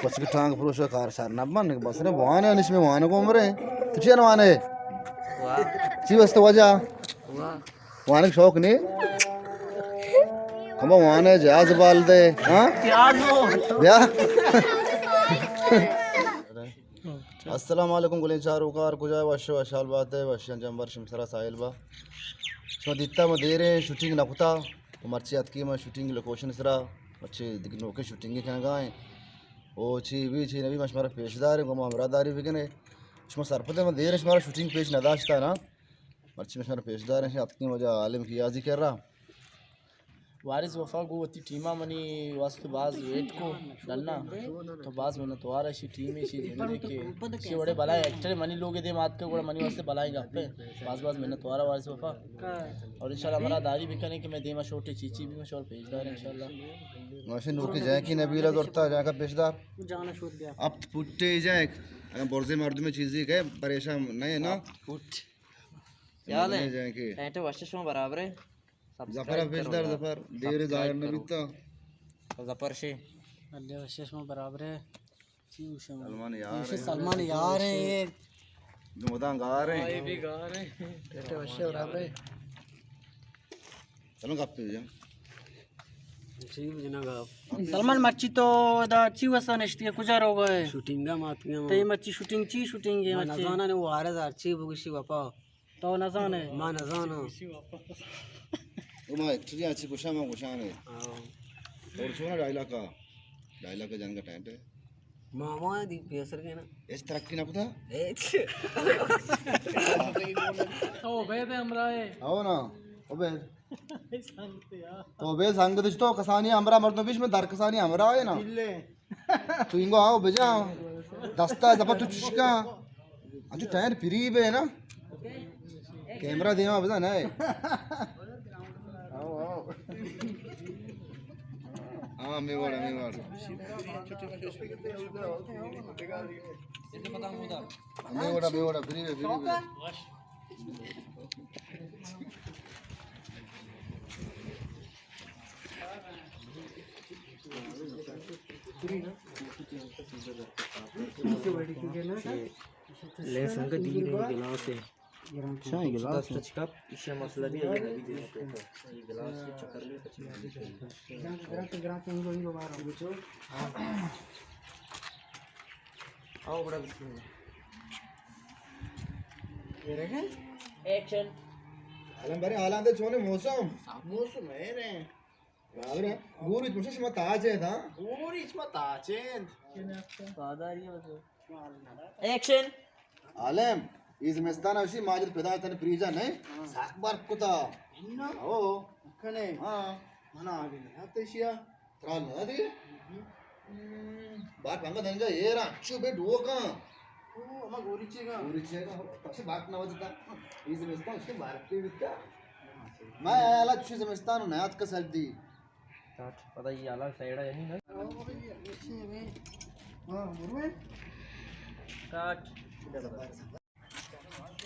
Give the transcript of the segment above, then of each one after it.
What's the tank for a car? Sarnaban, Basra, one and is me one of Ombre. To Chen one. She was the Waja. One shock me. Come on, one is Azbalde. Huh? Yeah. अस्सलाम वालेकुम गुलिन चारुकार कुजा वशो अशाल बात है वशन जंबर शिमसरा साहिल बा सो दित्ता म देरे shooting नकुता मर्ची अतकी म शूटिंग लोकेशन सरा अच्छे दिखनो के शूटिंग के गाए ओ ची भी ची नबी मशमारा पेशदार गो मरादारी बिगने शमा सरपते म देरे शमारा शूटिंग पेश नदाश्ता ना मर्ची मशमारा पेशदार है अतकी मजा आलिम की याजी कर रहा वारिस वफा को वती टीमा मनी वास्तु बाज वेट को डलना तो बाज मैंने तो आ रही टीम में शी देखे शी बड़े भलाई एक्टर मनी लोग दे मात के बड़ा मनी वास्ते भलाएगा पे बाज बाज मैंने तो आ रहा वारिस वफा और इंशाल्लाह हमारा दारी भी करने के मैं देमा छोटे चीची भी मशहूर पेशदार इंशाल्लाह माशे नूर के जाए कि नबीला दौरता जाए का पेशदार जाना छोड़ दिया अब पुट्टे जाए अगर बोर्जे मर्द में चीज़ें के परेशान नहीं है ना पुट याद है जाए कि ऐटे वर्षों में बराबर है जफर पेशदार जफर देरे जायर नबीता जफर से अल्लाह वर्षों में बराबर है सलमान यार है ये जुमदान गा रहे हैं ये भी गा रहे हैं ऐटे वर्षों बराबर है चलो गप्पे जा सलमान मच्छी तो दा ची वसा नष्टी कुजार हो गए शूटिंग का मातिया ते मच्छी शूटिंग ची शूटिंग ये मच्छी नजाना ने वो आरे दा ची बुगशी बापा तो नजाने मां नजाना उमा एक्चुअली अच्छी कुशा में कुशा ने और सुना डायलॉग का जान का टाइम है मामा दी पेसर के ना इस तरक्की ना कुथा ओ बेदे हमरा है आओ ना ओबे तो बे संग दिस तो कसानी हमरा मर्दों बीच में दर कसानी हमरा है ना तू इंगो आओ बेजा दस्ता जब तू चिका अजू टायर फ्री बे ना कैमरा देवा बजा ना आओ आओ हां मैं वाला मैं वाला फ्री ले संग दी रही गिलास है अच्छा ये गिलास कप इससे मसला भी है ये गिलास के चक्कर में ग्राम इंगो बाहर बुझो आओ बड़ा ये रहे एक्शन आलम बारे आलम दे छोने मौसम है रे रावरे गुरु मुझे शमा ताज है था गुरु इसमा ताज है सादारी है एक्शन आलम इस मस्तान अशी माजर पैदा तने प्रीजा नहीं साख बार कुता ओ कने हां मना आगे ना तशिया त्राल ना दी बात भंगा धनजा ये रा अच्छो बे डोका ओ अमा गोरीचेगा पक्षी बात ना वजता इस मस्तान उसके बार के बिता मैं आला तुझे समझता हूं नयात का सर्दी पता ये अलग साइड है नहीं हां मुरमे काट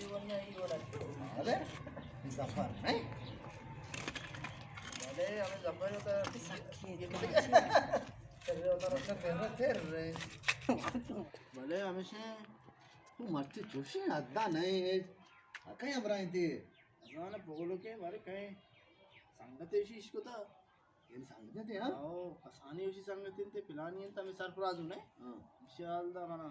अरे जफर नहीं अरे हमें जफर होता है तेरे होता तेरे भले हमेशा तू मर्ची चुशी अद्दा नहीं है कहीं हम रहे थे अजान बोलो के मारे कहीं संगत ऐसी इसको था ये संगत है हां ओ आसानी ऐसी संगत थे पिलानी है तमे सरप्राइज होने हां विशाल दा मना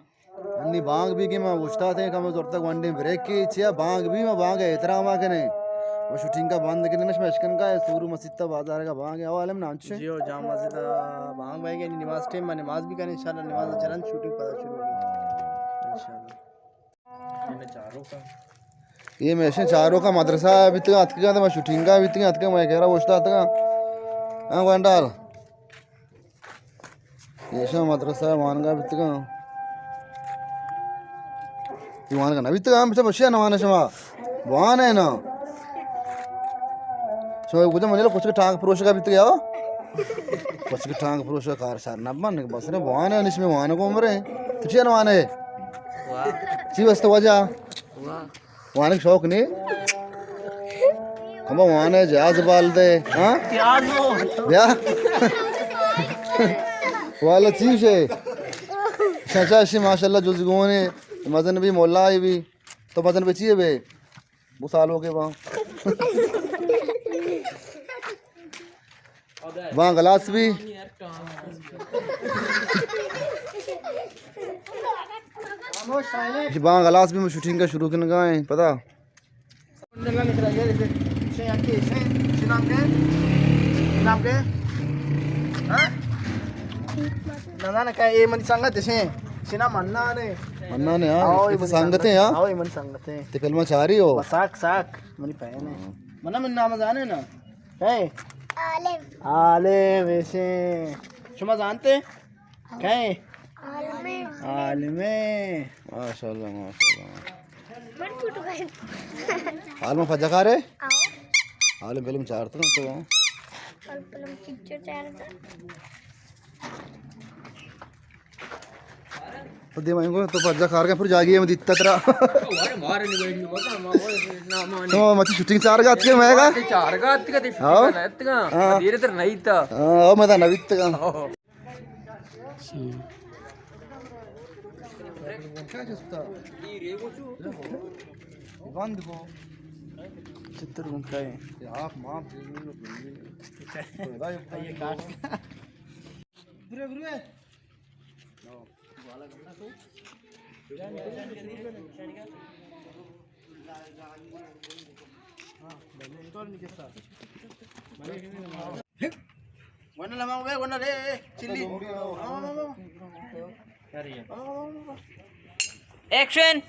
अन्नी बांग भी के मैं उस्ता थे कम जोर तक वन डे ब्रेक की छिया बांग भी मैं बांग है इतना मा के नहीं वो शूटिंग का बंद के नश मशकन का है सूरू मस्जिद ता बाजार का बांग है वालम नाच जियो जाम मस्जिद बांग भाई के नमाज टाइम में नमाज भी करें इंशाल्लाह नमाज चरण शूटिंग पता शुरू होगी इंशाल्लाह ये चारों का ये मैं ऐसे चारों का मदरसा अभी तक हाथ का मैं शूटिंग का अभी तक हाथ का मैं कह रहा उस्ता का हां वंडाल ये शा मदरसा मान का अभी तक मान का अभी तक हम सब बच्चे ना मान शमा वान है ना सो कुछ मनेलो कुछ के टांग पुरुष का भी तो क्या कुछ के टांग पुरुष का कार सार ना बन बस ने वान है इसमें वान को मरे तुझे ना वान है वाह जी वस्तु वजह वाह वान के शौक नहीं हम वान है जहाज बाल दे हां प्याज हो या वाला चीज है अच्छा ऐसे माशाल्लाह जो जुगोने मजन भी मोला आई भी तो मजन बेचिए बे वो साल हो गए वहाँ गलास भी वहाँ गलास भी मैं शूटिंग का शुरू करने गए पता ना काय ए मनी सांगा तसे शिना म्हणना रे मन्ना ने यार इसे संगते हैं यार आओ मन संगते ते फिल्म चाह रही हो साक साक मनी पहने मना मन नाम जाने ना है आले वैसे शुमा जानते क्या है आलमे माशाल्लाह हाल में फजा खा रहे हाल में फिल्म चार तो तो दे मैं तो फजा खा रहे फिर जागी मैं दित्ता तेरा तो मत शूटिंग चार गात के मैं का चार गात का हां धीरे धीरे नहीं था हां मैं था नवित का क्या चुस्ता बंद को चित्र कौन का है आप मां ये काट गुरे गुरे वाला करना तो हां बने तो नहीं कैसा वना लमा वे वना रे चिल्ली एक्शन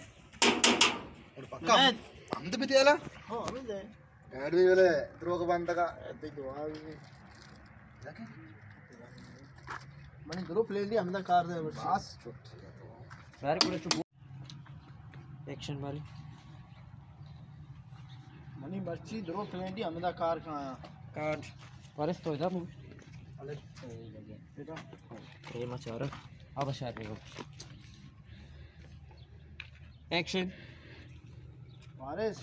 पक्का हम तो बितियाला हां मिल जाए ऐड भी वाले द्रोग बंद का ते दुआ मनी ग्रुप ले लिया हमदा कार दे बस सारे पूरे चुप एक्शन वाली मनी मर्ची ग्रुप ले लिया हमदा कार कहां आया कार्ड वारिस तो इधर मुझे अलग बेटा ये मचारा अब शायद देखो एक्शन वारिस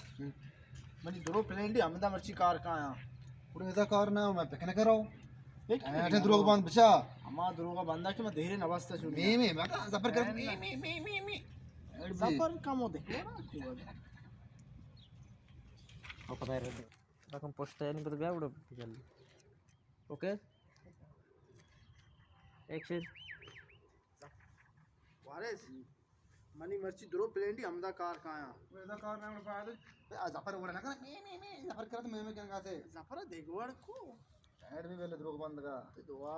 मनी ग्रुप ले लिया हमदा मर्ची कार कहां आया पूरे ऐसा कार ना मैं पिकने कराओ एक ऐसे द्रोग बंद बचा अमा द्रोगा बंदा के मैं धीरे नवास्ता शुरू मी मैं का सफर कर मी सफर कम होते अब पता है रकम पोस्ट है नहीं पता क्या बड़ा जल्दी ओके एक्शन वारिस मनी मर्ची द्रो प्लेंटी हमदा कार कहां आया ऐसा कार ना मैं पाया सफर उड़ा ना कर मी सफर कर तो मैं क्या से सफर देखवड़ को ऐड भी वाले द्रोग बंद का दुआ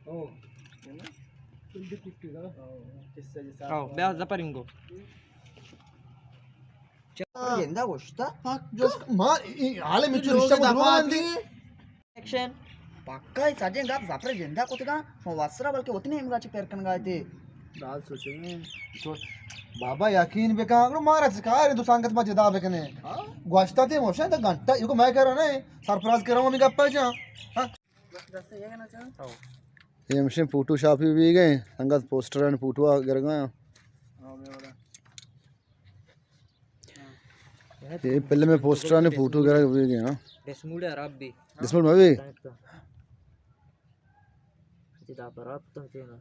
आओ ब्याह जपरिंगो ಎಂದ ಗೊತ್ತ ಹಾಲೆ ಮಿಚ್ಚು ಇಷ್ಟ एक्शन पक्का ही साजे गाप जापरे जेंदा कोतगा वस्त्रा बल्कि उतने हम गाची पेरकन गाते दाल सोचेंगे बाबा यकीन बेका मारा कार तू सांगत मा जदा बेकने गोष्टा ते मोशन त घंटा इको मैं कह रहा ना सरप्राइज कर रहा हूं मैं गप्पा जा ये मशीन फोटो शॉप भी गए संगत पोस्टर एंड फोटो कर गए ये पहले में पोस्टर ने फोटो कर भी गए हां डेस्मुड है रब भी दिसमल में भी जिदा पर अब तुम चेना